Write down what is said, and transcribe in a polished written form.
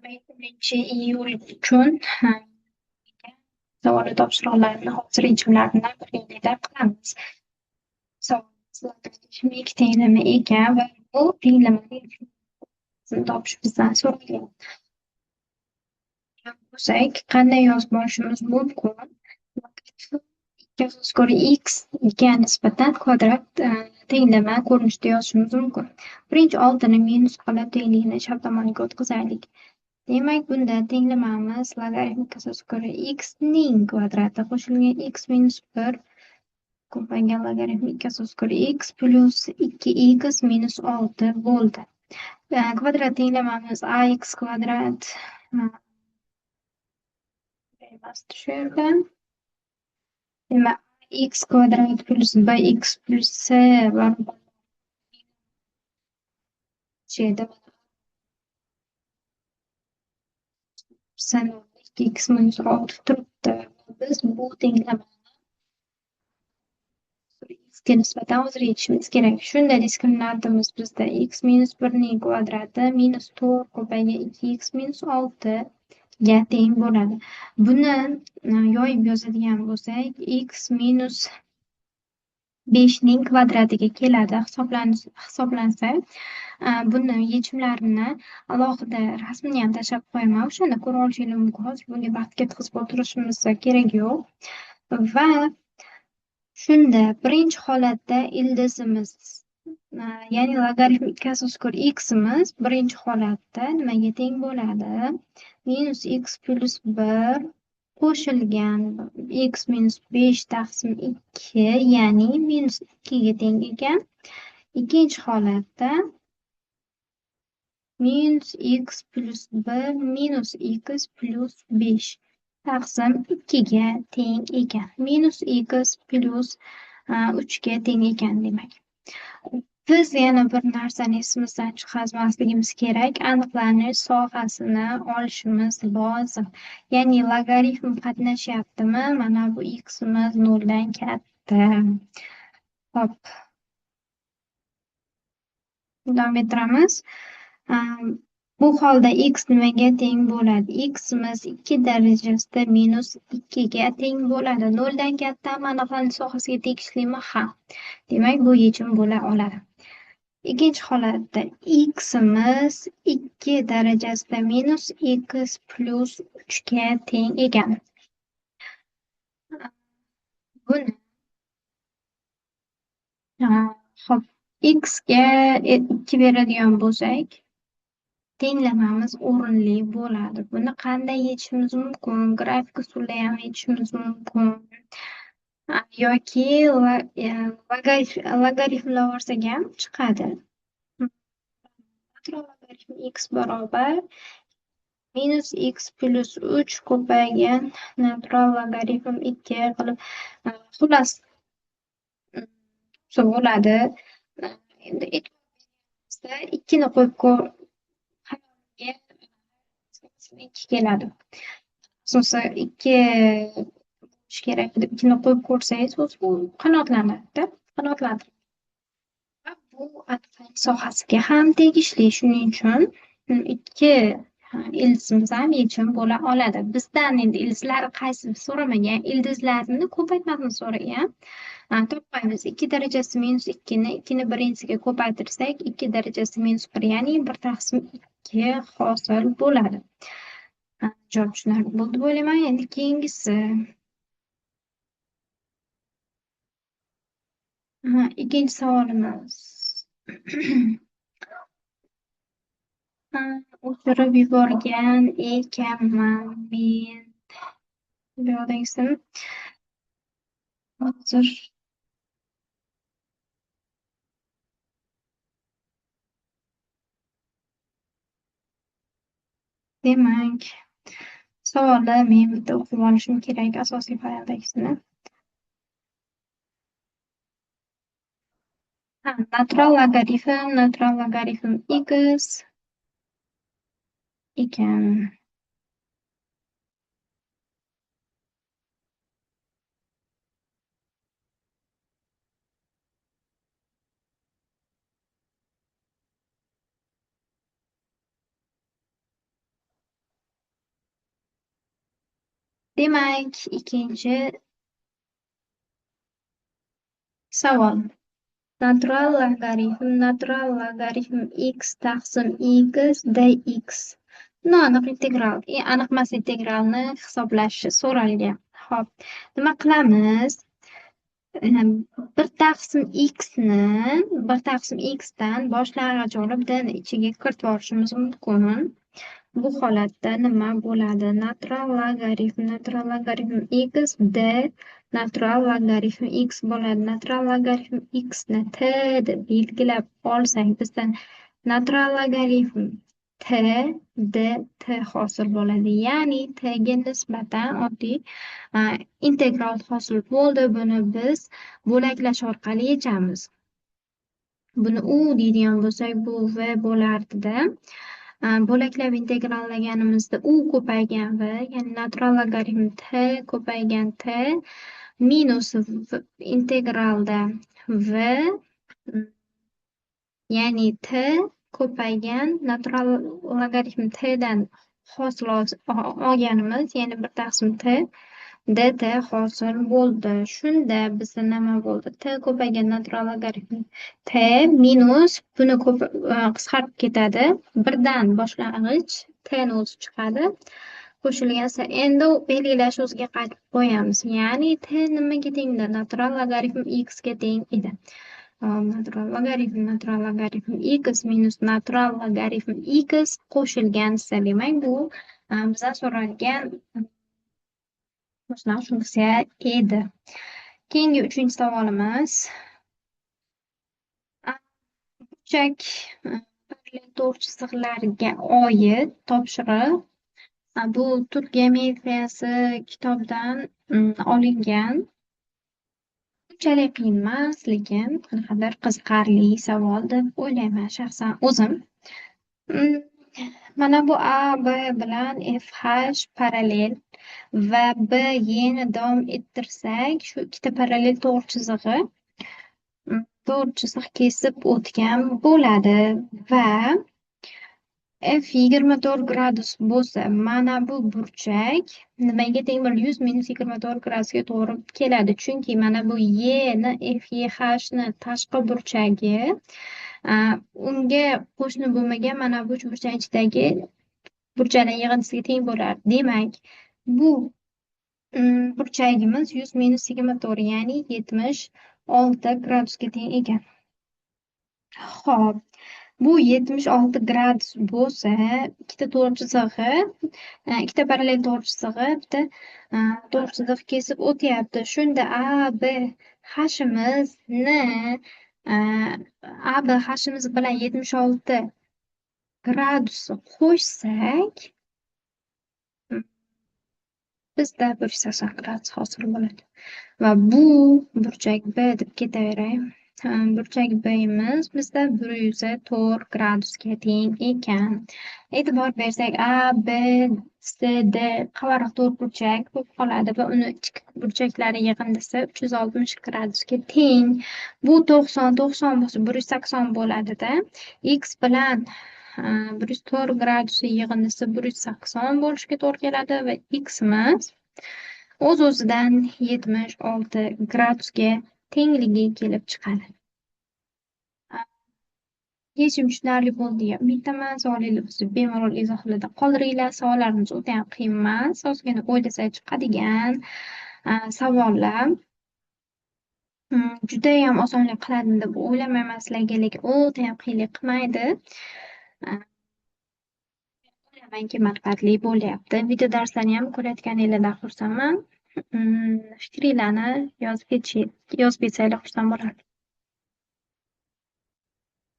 1 uchun savol topshiriqlarini hozir yechimlarini birgalikda qilamiz. Savolimiz ikki tenglama ekan va bu tenglamani topish bizdan so'ralgan bo'lsak, qanday yozib olishimiz mumkin? Ikki asoskori x ga nisbatan kvadrat tenglama ko'rinishida yozishimiz mumkin. Birinchi oldini minus qilib tenglikni chap tomoniga o'tkazaylik. Demak, bunda tenglamamiz logaritmik asoskori x ning kvadrati qo'shilgan x minus 1 ko'paygan logaritmik asoskori x plus 2x minus 6 bo'ldi. Kvadrat tenglamamiz ax kvadrat shu yerda. Demak, x kvadrat plus bx plus c barobar x minus 6 turibdi. Biz bu tenglamani x ga nisbatan hozir yechishimiz kerak. Shunda diskriminantimiz bizda x minus 1 ning kvadrati minus 4 ko'paygan 2x minus 6 ga teng bo'ladi. Buni yoyib yozadigan bo'lsak, x minus 5 ning kvadratiga keladi hisoblansa. Buni yechimlarini alohida rasmini ham tashlab qo'yaman. O'shanda ko'ra olishingiz mumkin. Hozir bunga vaqt ketkazib o'tirishimiz kerak yo'q. Va shunda birinchi holatda ildizimiz, ya'ni logaritmik asoskor x'imiz birinchi holatda nimaga teng bo'ladi? Minus x plus 1 qo'shilgan x minus 5 taqsim 2, ya'ni minus 2 ga teng ekan. Ikkinchi holatda minus x plus 1 minus x plus 5 taqsim 2 ga teng ekan. Minus x plus 3 ga teng ekan demak. Biz yana bir narsani esimizdan chiqarmasligimiz kerak. Aniqlanish sohasini olishimiz lozim. Ya'ni logaritm qatnashyaptimi? Mana bu x'imiz 0 dan katta. Hop. Davom ettiramiz. Bu holda x nimaga teng bo'ladi? X'imiz 2 darajasida minus 2 ga teng bo'ladi. 0 dan katta aniqlanish sohasiga tegishlimi? Ha. Demak, bu yechim bo'la oladi. Ikkinchi holatda x'imiz 2 darajasida minus x plus 3 ga teng ekan. Buni hop, x ga 2 beradigan bo'lsak, tenglamamiz o'rinli bo'ladi. Buni qanday yechishimiz mumkin? Grafik usulida ham yechishimiz mumkin. Yoki logaritmlar olsak ham chiqadi. Logaritm x barobar minus x plus 3 ko'paygan natural logaritm 2 qilib xullas bo'ladi. Endi 2 ni qo'yib xayoliga 2 keladi. Asosan 2 bo'lishi kerak deb 2 ni qo'yib ko'rsangiz, u qanotlanadi. Va bu aniqlanish sohasiga ham tegishli. Shuning uchun 2 ildizimiz ham yechim bo'la oladi. Bizdan endi ildizlar qaysi so'ramagan, ildizlarni ko'paytmasini so'ragan. Topmaymiz. 2 darajasi minus 2 ni 2 ni birinchisiga ko'paytirsak, 2 darajasi minus 1, ya'ni 1 taqsim 2 hosil bo'ladi. Javob tushunarli bo'ldi deb o'ylayman. Endi keyingisi. Ikkinchi savolimiz. O'chirib yuborgan ekanman men. Bu yoqdagisi. Hozir demak, savolni men bitta o'qib olishim kerak, asosiy fayldagisini. Natural logaritm x ekan. Demak, ikkinchi savol. Natural logaritm x taqsim x dx. Noaniq integral, aniqmas integralni hisoblashi so'ralgan. Xo'p, nima qilamiz? Bir taqsim xdan boshlang'ich olib dni ichiga kiritib yuborishimiz mumkin. Bu holatda nima bo'ladi? Natural logaritm x d natural logaritm x bo'ladi. Natural logaritm x ni t deb belgilab olsak, bizdan natural logaritm t d t hosil bo'ladi. Ya'ni t ga nisbatan oddiy integral hosil bo'ldi. Buni biz bo'laklash orqali yechamiz. Buni u deydigan bo'lsak, bu v bo'lardida. Bo'laklab integrallaganimizda u ko'paygan v, ya'ni natural logaritm t ko'paygan t minus integralda v, ya'ni t ko'paygan natural logaritm t'dan hosil olganimiz, ya'ni bir taqsim t dt hosil bo'ldi. Shunda bizda nima bo'ldi? T ko'paygan natural logaritm t minus buni qisqarib ketadi. Birdan boshlang'ich t ni o'zi chiqadi. Qo'shilgansa endi belgilash o'ziga qaytib qo'yamiz. Ya'ni t nimaga tengda? Natural logaritm x ga teng edi. Natural logaritm x minus natural logaritm x qo'shilgansa, demak bu bizdan so'ralgan qo'shniq funksiya edi. Keyingi uchinchi savolimiz. Burchak parallel to'g'ri chiziqlarga oid topshiriq. Bu turk geometriyasi kitobidan olingan. Unchalik qiyin emas, lekin qanaqadir qiziqarli savol deb o'ylayman shaxsan o'zim. Mana bu A, B bilan FH parallel va B, Y ni davom ettirsak, shu ikkita parallel to'g'ri chiziq kesib o'tgan bo'ladi va F 24 gradus bo'lsa, mana bu burchak nimaga teng bo'ladi? 100 minus 24 gradusga to'g'ri keladi. Chunki mana bu Y ni FYH ni tashqi burchagi unga qo'shni bo'lmagan mana bu burchak ichidagi burchaklar yig'indisiga teng bo'ladi. Demak, bu burchagimiz 100 minus 24, ya'ni 76 gradusga teng ekan. Xo'p, bu 76 gradus bo'lsa, ikkita to'g'ri chizig'i, ikkita parallel to'g'ri chizig'i, bitta to'g'ri chiziq kesib o'tyapti. Shunda A, B hashimizni A, B hashimiz bilan 76 gradusni qo'shsak, bizda 180 gradus hosil bo'ladi. Va bu burchak B deb ketaveray. Burchak B'miz bizda 104 gradusga teng ekan. E'tibor bersak, A, B, C, D qavariq to'rtburchak bo'lib qoladi va uni ichki burchaklari yig'indisi 360 gradusga teng. Bu 90 bo'lsa 180 bo'ladida. X bilan 104 gradus yig'indisi 180 bo'lishiga to'g'ri keladi va x'imiz o'z-o'zidan 76 gradusga tengligi kelib chiqadi. Yechim tushunarli bo'ldi degan umiddaman. Savollarimizni bemalol izohlarda qoldiringlar. Savollarimiz o'ta ham qiyin emas, ozgina o'ylasak chiqadigan savollar. Juda ham osonlik qiladi deb o'ylamayman sizlarga, lekin o'ta ham qiyinlik qilmaydi. O'ylaymanki manfaatli bo'lyapti. Video darslarni ham ko'rayotganinglardan xursandman. Fikringlarni yozib ketsanglar xursand bo'lardim.